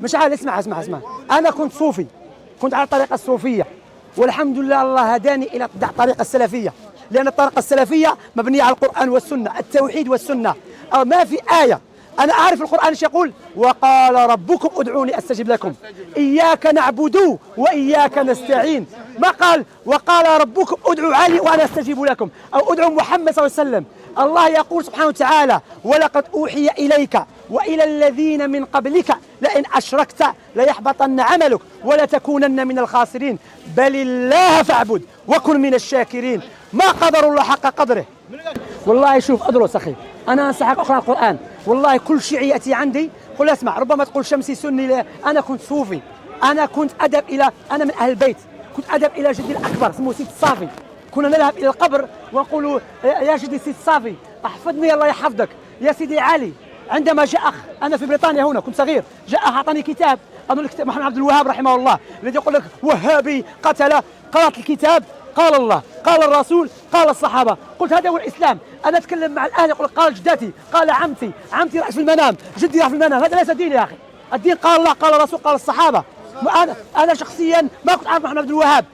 مش عارف. اسمع. انا كنت صوفي، كنت على الطريقه الصوفيه، والحمد لله الله هداني الى الطريقه السلفيه، لان الطريقه السلفيه مبنيه على القران والسنه، التوحيد والسنه. أو ما في ايه. انا اعرف القران ايش يقول: وقال ربكم ادعوني استجب لكم، اياك نعبد واياك نستعين. ما قال وقال ربكم ادعوا علي وانا استجيب لكم، او ادعوا محمد صلى الله عليه وسلم. الله يقول سبحانه وتعالى: ولقد اوحي اليك والى الذين من قبلك لئن اشركت ليحبطن عملك ولتكونن من الخاسرين، بل الله فاعبد وكن من الشاكرين. ما قدر الله حق قدره. والله شوف ادرس اخي، انا انصحك اقرا القران، والله كل شيء ياتي عندي قل اسمع. ربما تقول شمسي سني، لا. انا كنت صوفي، انا كنت ادب الى، انا من اهل البيت، كنت ادب الى جدي الاكبر اسمه سيد الصافي. كنا نذهب الى القبر ونقول: يا جدي سيد الصافي احفظني الله يحفظك. يا سيدي علي، عندما جاء اخ، انا في بريطانيا هنا كنت صغير، جاء اخ اعطاني كتاب، اظن كتاب محمد عبد الوهاب رحمه الله، الذي يقول لك وهابي قتل. قرات الكتاب، قال الله، قال الرسول، قال الصحابه. قلت هذا هو الاسلام. انا اتكلم مع الاهل يقول قال جدتي، قال عمتي راح في المنام، جدي راح في المنام. هذا ليس دين يا اخي. الدين قال الله، قال الرسول، قال الصحابه. انا شخصيا ما كنت اعرف محمد عبد الوهاب.